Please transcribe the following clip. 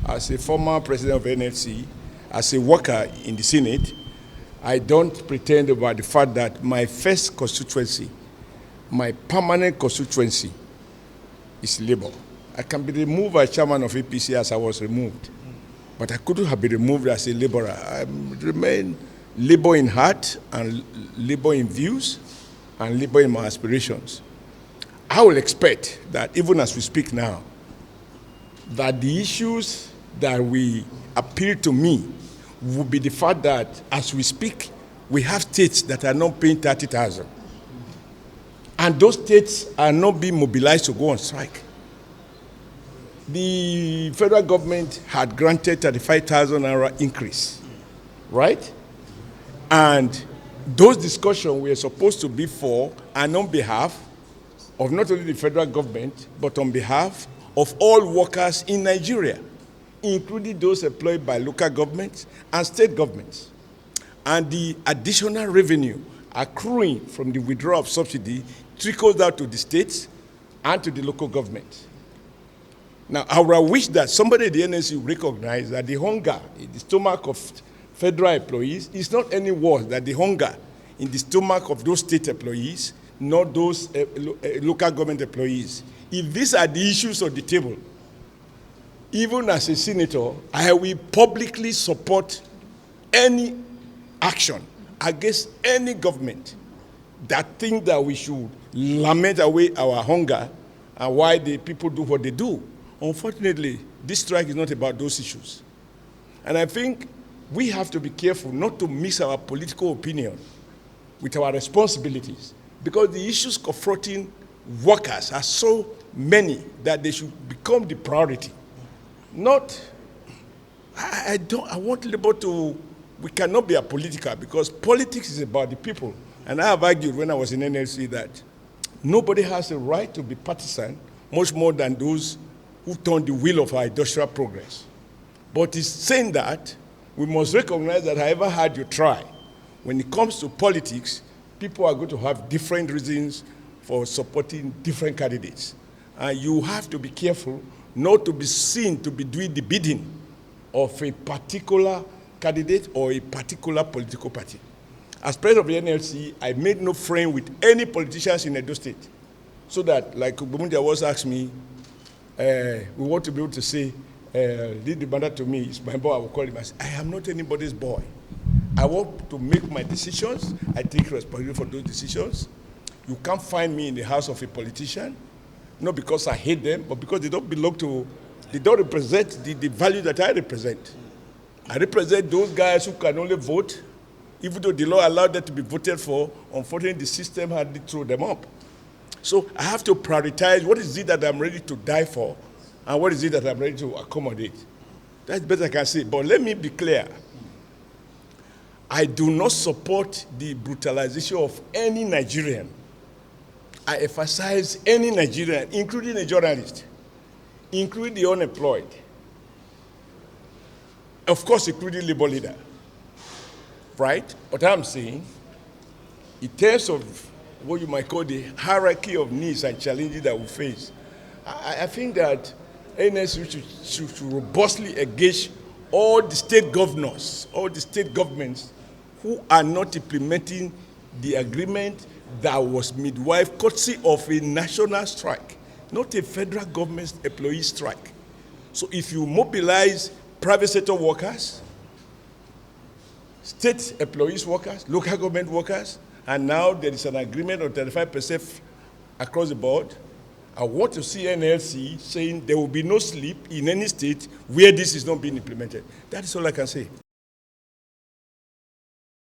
as a former president of NLC, as a worker in the Senate, I don't pretend about the fact that my first constituency, my permanent constituency, is Labour. I can be removed as chairman of APC as I was removed, but I couldn't have been removed as a Labourer. I remain Labour in heart and Labour in views and Labour in my aspirations. I will expect that even as we speak now, that the issues that will appeal to me will be the fact that as we speak, we have states that are not paying 30,000. And those states are not being mobilized to go on strike. The federal government had granted 35,000 naira increase, right? And those discussions were supposed to be for and on behalf of not only the federal government, but on behalf of all workers in Nigeria, including those employed by local governments and state governments. And the additional revenue accruing from the withdrawal of subsidy trickles out to the states and to the local government. Now, I would wish that somebody at the NSC would recognize that the hunger in the stomach of federal employees is not any worse than the hunger in the stomach of those state employees, not those local government employees. If these are the issues on the table, even as a senator, I will publicly support any action against any government that think that we should lament away our hunger and why the people do what they do. Unfortunately, this strike is not about those issues. And I think we have to be careful not to mix our political opinion with our responsibilities, because the issues confronting workers are so many that they should become the priority. I want Labour to, we cannot be apolitical, because politics is about the people. And I have argued when I was in NLC that nobody has a right to be partisan, much more than those who turn the wheel of our industrial progress. But it's saying that we must recognize that however hard you try, when it comes to politics, people are going to have different reasons for supporting different candidates. And you have to be careful not to be seen to be doing the bidding of a particular candidate or a particular political party. As president of the NLC, I made no friend with any politicians in Edo State, so that, like Bumundia was asked me, we want to be able to say, lead the matter to me, it's my boy, I will call him. I say, I am not anybody's boy. I want to make my decisions. I take responsibility for those decisions. You can't find me in the house of a politician, not because I hate them, but because they don't belong to, they don't represent the value that I represent. I represent those guys who can only vote, even though the law allowed them to be voted for. Unfortunately, the system had to throw them up. So I have to prioritize what is it that I'm ready to die for and what is it that I'm ready to accommodate. That's the best I can say. But let me be clear. I do not support the brutalization of any Nigerian. I emphasize any Nigerian, including a journalist, including the unemployed, of course, including labor leader, right? But I'm saying, in terms of what you might call the hierarchy of needs and challenges that we face, I think that NSU should robustly engage all the state governors, all the state governments who are not implementing the agreement that was midwife courtesy of a national strike, not a federal government employee strike. So if you mobilize private sector workers, state employees workers, local government workers, and now there is an agreement on 35% across the board, I want to see NLC saying there will be no sleep in any state where this is not being implemented. That is all I can say.